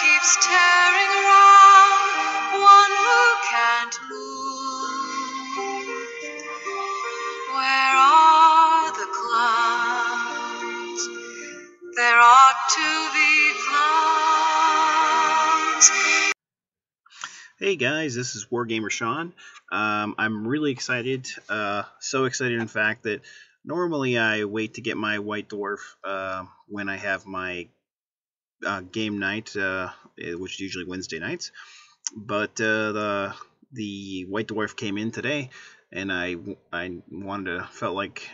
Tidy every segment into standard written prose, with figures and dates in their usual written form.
keeps tearing around, one who can't move. Where are the clowns? There ought to be clowns. Hey guys, this is Wargamer Sean. I'm really excited, so excited in fact that normally I wait to get my White Dwarf when I have my game night, which is usually Wednesday nights. But the White Dwarf came in today, and I felt like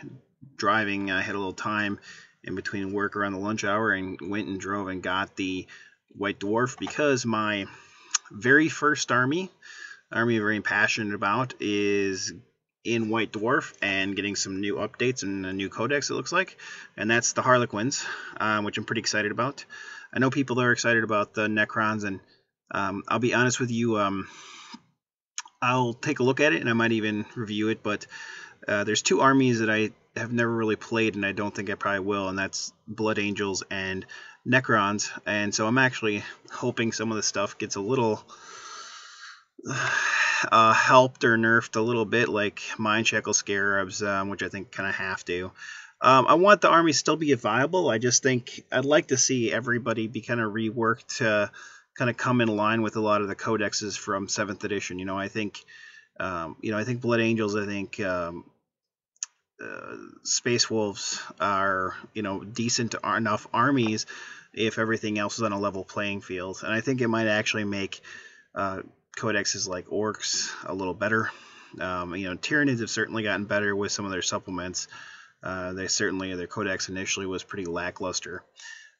driving. I had a little time in between work around the lunch hour and went and drove and got the White Dwarf because my very first army I'm very passionate about is in White Dwarf and getting some new updates and a new Codex, it looks like, and that's the Harlequins, which I'm pretty excited about. I know people that are excited about the Necrons, and I'll be honest with you, I'll take a look at it and I might even review it, but there's two armies that I have never really played and I don't think I probably will, and that's Blood Angels and Necrons, and so I'm actually hoping some of the stuff gets a little helped or nerfed a little bit, like Mind Shackle Scarabs, which I think kind of have to. I want the army still be viable. I just think I'd like to see everybody be kind of reworked to kind of come in line with a lot of the codexes from 7th edition. I think Blood Angels, I think Space Wolves are, decent enough armies if everything else is on a level playing field. And I think it might actually make codexes like Orcs a little better. Tyranids have certainly gotten better with some of their supplements. Their codex initially was pretty lackluster.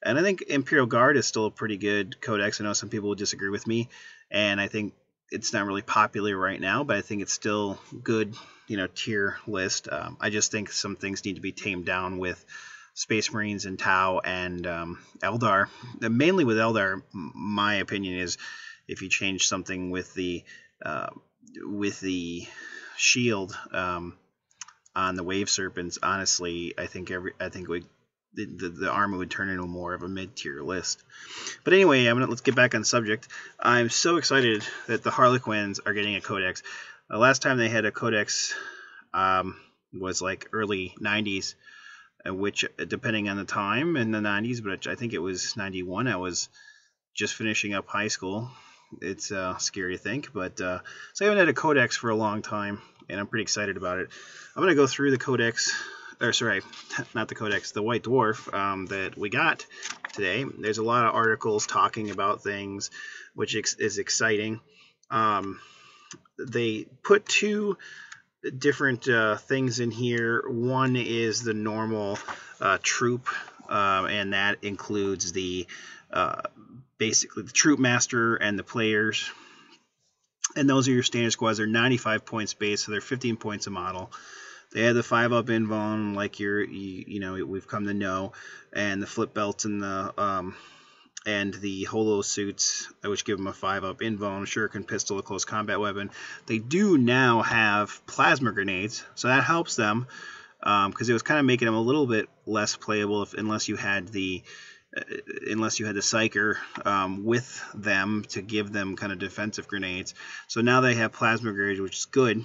And I think Imperial Guard is still a pretty good codex. I know some people would disagree with me, and I think it's not really popular right now, but I think it's still good, tier list. I just think some things need to be tamed down with Space Marines and Tau and Eldar. Mainly with Eldar, my opinion is if you change something with the shield on the Wave Serpents, honestly, I think the army would turn into more of a mid-tier list. But anyway, let's get back on subject. I'm so excited that the Harlequins are getting a codex. Last time they had a codex was like early 90s, which, depending on the time in the 90s, but I think it was 91. I was just finishing up high school. It's scary to think, but so I haven't had a codex for a long time, and I'm pretty excited about it. I'm going to go through the codex, or sorry, not the codex, the White Dwarf that we got today. There's a lot of articles talking about things, which is exciting. They put two different things in here. One is the normal troop, and that includes the basically the troop master and the players, and those are your standard squads. They're 95 points base, so they're 15 points a model. They have the 5-up invuln, like we've come to know, and the flip belts and the holo suits, which give them a 5-up invuln, shuriken pistol, a close combat weapon. They do now have plasma grenades, so that helps them because it was kind of making them a little bit less playable unless you had the Psyker with them to give them kind of defensive grenades. So now they have plasma grenades, which is good.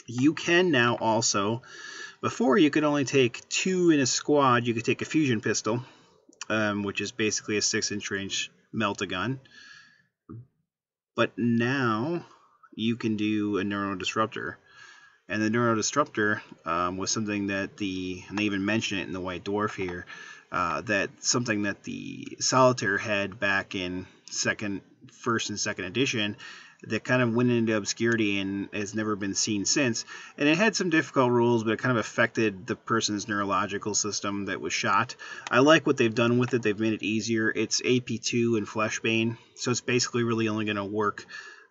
You can now also, before you could only take 2 in a squad, you could take a fusion pistol, which is basically a 6-inch range melt-a-gun. But now you can do a Neuro Disruptor. And the Neuro Disruptor was something that and they even mention it in the White Dwarf here, that's something that the Solitaire had back in first and second edition that kind of went into obscurity and has never been seen since. And it had some difficult rules, but it kind of affected the person's neurological system that was shot. I like what they've done with it. They've made it easier. It's AP2 and Fleshbane, so it's basically really only going to work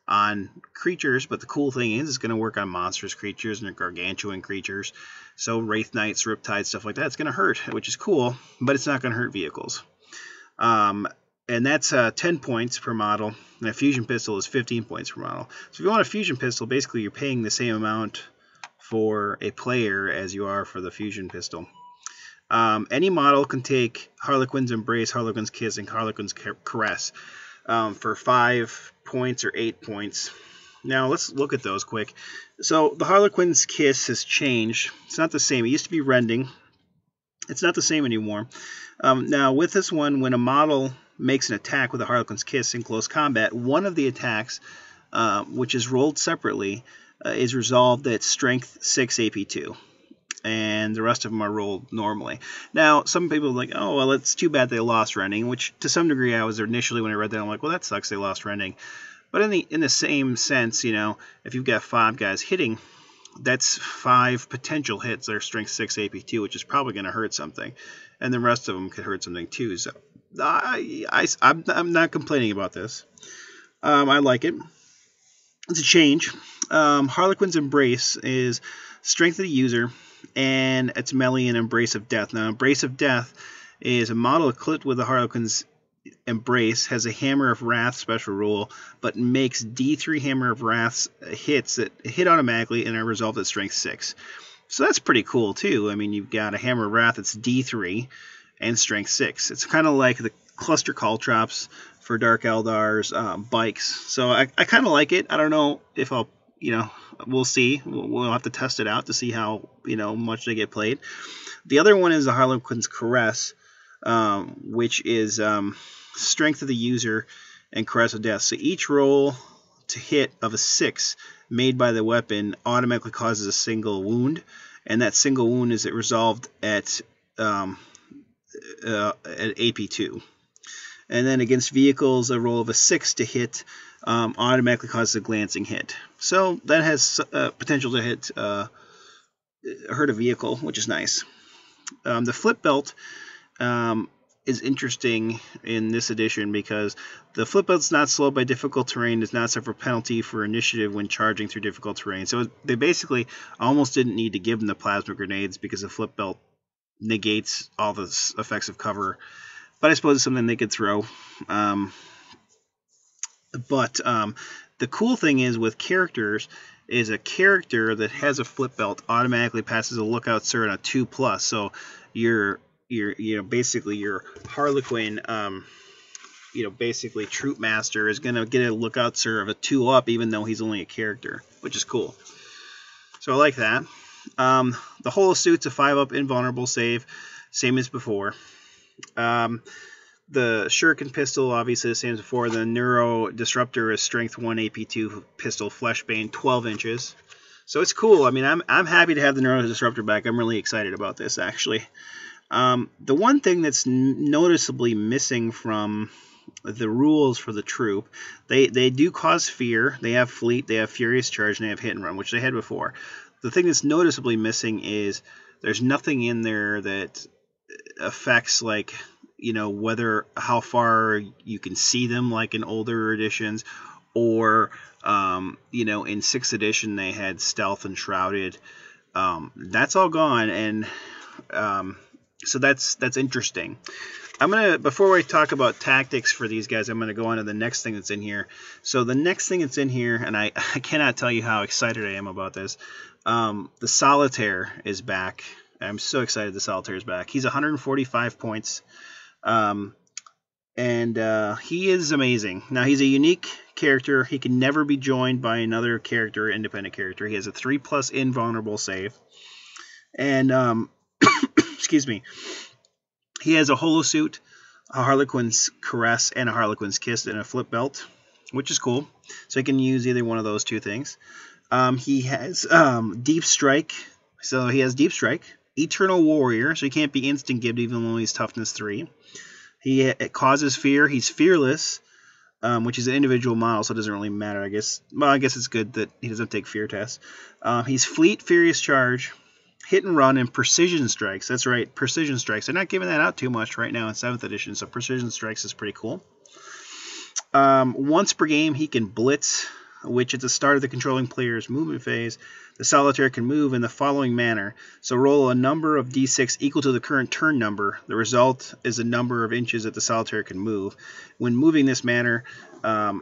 on creatures, but the cool thing is it's going to work on monstrous creatures and gargantuan creatures. So Wraith Knights, Riptides, stuff like that, it's going to hurt, which is cool, but it's not going to hurt vehicles. And that's 10 points per model, and a fusion pistol is 15 points per model. So if you want a fusion pistol, basically you're paying the same amount for a player as you are for the fusion pistol. Any model can take Harlequin's Embrace, Harlequin's Kiss, and Harlequin's Caress. for 5 points or 8 points. Now let's look at those quick. So the Harlequin's Kiss has changed. It's not the same. It used to be rending. It's not the same anymore. Now with this one, when a model makes an attack with a Harlequin's Kiss in close combat, one of the attacks, which is rolled separately, is resolved at Strength 6 AP2. And the rest of them are rolled normally. Now, some people are like, oh, well, it's too bad they lost rending, which to some degree I was initially when I read that, I'm like, well, that sucks they lost rending. But in the same sense, if you've got 5 guys hitting, that's 5 potential hits that are Strength 6 AP2, which is probably going to hurt something. And the rest of them could hurt something too. So I'm not complaining about this. I like it. It's a change. Harlequin's Embrace is Strength of the user, and it's melee and Embrace of Death. Now, Embrace of Death is a model equipped with the Harlequin's Embrace, has a Hammer of Wrath special rule, but makes D3 Hammer of Wrath hits that hit automatically and are resolved at Strength 6. So that's pretty cool too. I mean, you've got a Hammer of Wrath that's D3 and Strength 6. It's kind of like the Cluster Caltrops for Dark Eldar's bikes. So I kind of like it. I don't know if I'll, we'll see. We'll have to test it out to see how, much they get played. The other one is the Harlequin's Caress, which is Strength of the user and Caress of Death. So each roll to hit of a 6 made by the weapon automatically causes a single wound, and that single wound is resolved at AP2. And then against vehicles, a roll of a 6 to hit automatically causes a glancing hit. So that has potential to hurt a vehicle, which is nice. The Flip Belt is interesting in this edition because the Flip Belt's not slowed by difficult terrain, does not suffer penalty for initiative when charging through difficult terrain. So they basically almost didn't need to give them the plasma grenades because the Flip Belt negates all the effects of cover. But I suppose it's something they could throw. But the cool thing is with characters is a character that has a Flip Belt automatically passes a Lookout Sir and a 2+. So basically your Harlequin, basically Troop Master is going to get a Lookout Sir of a 2+ even though he's only a character, which is cool. So I like that. The Holosuit's a 5+ invulnerable save, same as before. The Shuriken pistol, obviously the same as before. The Neuro Disruptor is Strength 1 AP2 pistol, Fleshbane, 12 inches. So it's cool. I mean, I'm happy to have the Neuro Disruptor back. I'm really excited about this, actually. The one thing that's noticeably missing from the rules for the troop, they do cause fear. They have Fleet, they have Furious Charge, and they have Hit and Run, which they had before. The thing that's noticeably missing is there's nothing in there that affects, like, how far you can see them, like in older editions, or in 6th edition they had Stealth and Shrouded. That's all gone, and so that's interesting. Before I talk about tactics for these guys, I'm gonna go on to the next thing that's in here. So the next thing that's in here, and I cannot tell you how excited I am about this. The Solitaire is back. I'm so excited the Solitaire is back. He's 145 points. He is amazing. Now, he's a unique character. He can never be joined by another character, independent character. He has a 3+ invulnerable save. And, excuse me, he has a Holosuit, a Harlequin's Caress, and a Harlequin's Kiss, and a Flip Belt, which is cool. So he can use either one of those two things. He has Deep Strike. So he has Deep Strike. Eternal Warrior, so he can't be instant gibbed even though he's toughness 3. It causes fear. He's fearless, which is an individual model, so it doesn't really matter, I guess. Well, I guess it's good that he doesn't take fear tests. He's Fleet, Furious Charge, Hit and Run, and Precision Strikes. That's right, Precision Strikes. They're not giving that out too much right now in 7th edition, so Precision Strikes is pretty cool. Once per game, he can Blitz, which at the start of the controlling player's movement phase, the Solitaire can move in the following manner. So roll a number of d6 equal to the current turn number. The result is the number of inches that the Solitaire can move. When moving this manner,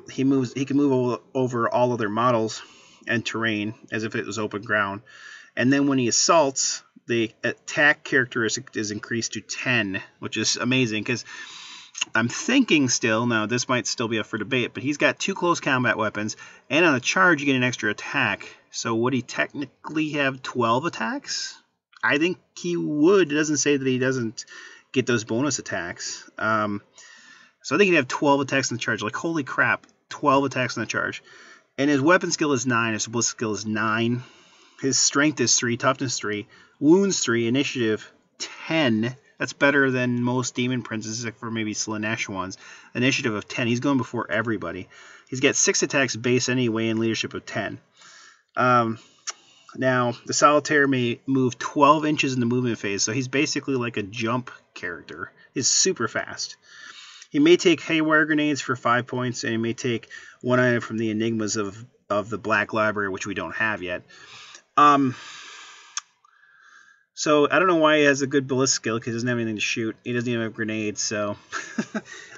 he can move over all other models and terrain as if it was open ground. And then when he assaults, the attack characteristic is increased to 10, which is amazing because I'm thinking still, now this might still be up for debate, but he's got 2 close combat weapons, and on a charge you get an extra attack. So would he technically have 12 attacks? I think he would. It doesn't say that he doesn't get those bonus attacks. So I think he'd have 12 attacks on the charge. Like, holy crap, 12 attacks on the charge. And his weapon skill is 9, his ballistic skill is 9. His strength is 3, toughness 3, wounds 3, initiative 10. That's better than most demon princes, except for maybe Slanesh ones. Initiative of 10. He's going before everybody. He's got 6 attacks base anyway and leadership of 10. Now, the Solitaire may move 12 inches in the movement phase, so he's basically like a jump character. He's super fast. He may take Haywire Grenades for 5 points, and he may take 1 item from the Enigmas of the Black Library, which we don't have yet. So I don't know why he has a good ballistic skill, because he doesn't have anything to shoot. He doesn't even have grenades, so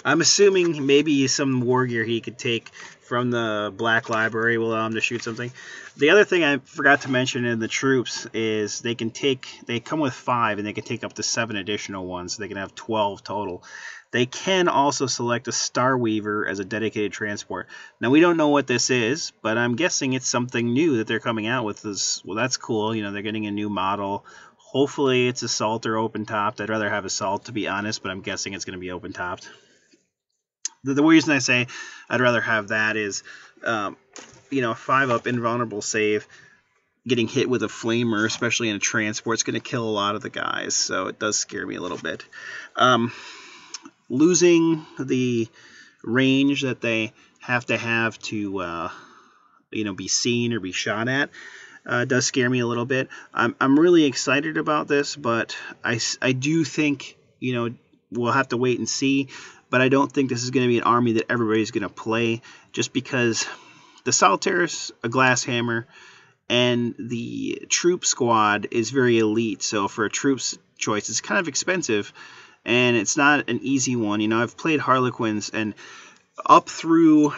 I'm assuming maybe some war gear he could take from the Black Library will allow him to shoot something. The other thing I forgot to mention in the troops is they come with 5, and they can take up to 7 additional ones, so they can have 12 total. They can also select a Star Weaver as a dedicated transport. Now, we don't know what this is, but I'm guessing it's something new that they're coming out with. Well, that's cool. You know, they're getting a new model. Hopefully it's Assault or open-topped. I'd rather have Assault, to be honest, but I'm guessing it's going to be open-topped. The reason I say I'd rather have that is, you know, 5-up invulnerable save, getting hit with a flamer, especially in a transport, is going to kill a lot of the guys, so it does scare me a little bit. Losing the range that they have to you know, be seen or be shot at does scare me a little bit. I'm really excited about this, but I do think, you know, we'll have to wait and see. But I don't think this is going to be an army that everybody's going to play, just because the Solitaire's a glass hammer, and the troop squad is very elite. So for a troops choice, it's kind of expensive, and it's not an easy one. You know, I've played Harlequins, and up through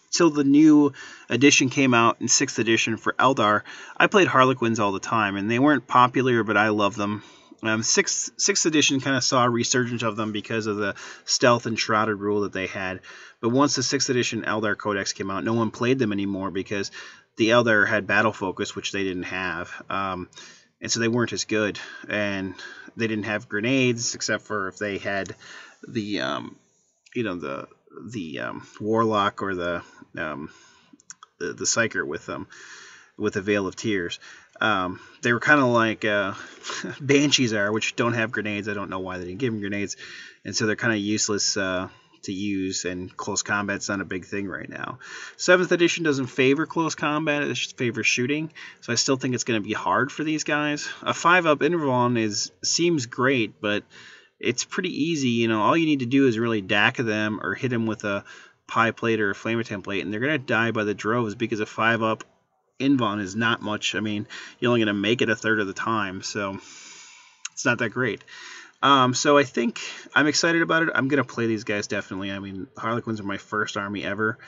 till the new edition came out in 6th edition for Eldar, I played Harlequins all the time, and they weren't popular, but I love them. 6th edition kind of saw a resurgence of them because of the stealth and shrouded rule that they had. But once the 6th edition Eldar Codex came out, no one played them anymore because the Eldar had battle focus, which they didn't have. And so they weren't as good. And they didn't have grenades, except for if they had the, you know, the Warlock or the Psyker with them, with the Veil of Tears. They were kind of like Banshees are, which don't have grenades. I don't know why they didn't give them grenades. And so they're kind of useless to use, and close combat's not a big thing right now. 7th edition doesn't favor close combat, it just favors shooting. So I still think it's going to be hard for these guys. A 5-up Intervalon seems great, but it's pretty easy. You know, all you need to do is really DAC them or hit them with a Pie Plate or a Flamer Template, and they're going to die by the droves, because a 5-up Invuln is not much. I mean, you're only going to make it a third of the time, so it's not that great. So I think I'm excited about it. I'm going to play these guys definitely. I mean, Harlequins are my first army ever.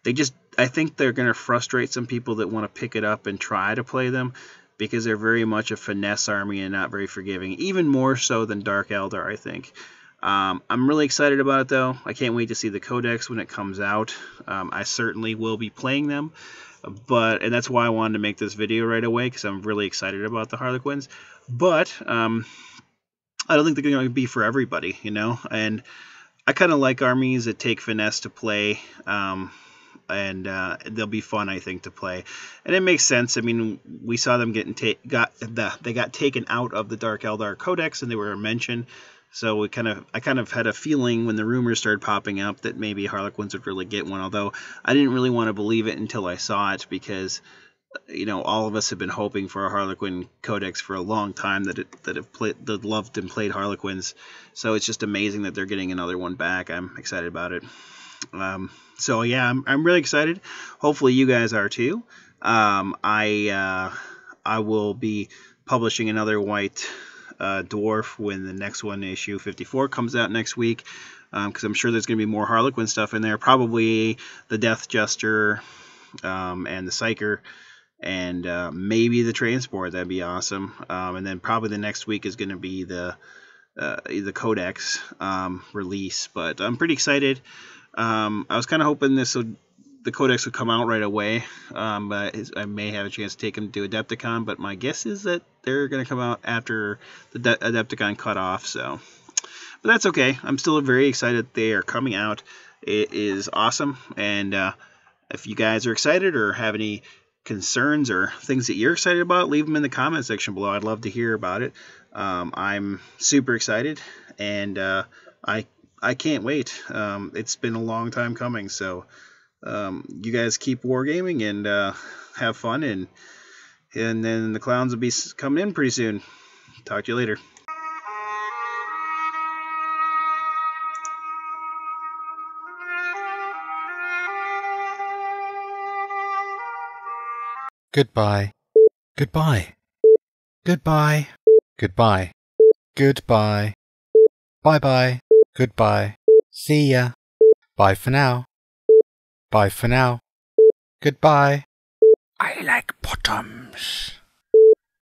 I think they're going to frustrate some people that want to pick it up and try to play them, because they're very much a finesse army and not very forgiving, even more so than Dark Eldar, I think. I'm really excited about it, though. I can't wait to see the Codex when it comes out. I certainly will be playing them, and that's why I wanted to make this video right away, because I'm really excited about the Harlequins. But I don't think they're going to be for everybody, you know. And I kind of like armies that take finesse to play, and they'll be fun, I think, to play. And it makes sense. I mean, we saw them they got taken out of the Dark Eldar Codex, and they were mentioned. So I kind of had a feeling when the rumors started popping up that maybe Harlequins would really get one. Although I didn't really want to believe it until I saw it, because, you know, all of us have been hoping for a Harlequin Codex for a long time that loved and played Harlequins. So it's just amazing that they're getting another one back. I'm excited about it. So yeah, I'm really excited. Hopefully you guys are too. I will be publishing another white Dwarf when the next one, issue 54, comes out next week, because I'm sure there's going to be more Harlequin stuff in there. Probably the Death Jester and the Psyker, and maybe the Transport. That'd be awesome. And then probably the next week is going to be the the Codex release, but I'm pretty excited. I was kind of hoping the Codex would come out right away, but I may have a chance to take them to Adepticon, but my guess is that they're going to come out after the Adepticon cutoff, so. But that's okay. I'm still very excited they are coming out. It is awesome, and if you guys are excited or have any concerns or things that you're excited about, leave them in the comment section below. I'd love to hear about it. I'm super excited, and I can't wait. It's been a long time coming, so you guys keep wargaming and have fun, and then the clowns will be coming in pretty soon. Talk to you later. Goodbye. Goodbye. Goodbye. Goodbye. Goodbye. Bye-bye. Goodbye. See ya. Bye for now. Bye for now. Goodbye. I like bottoms.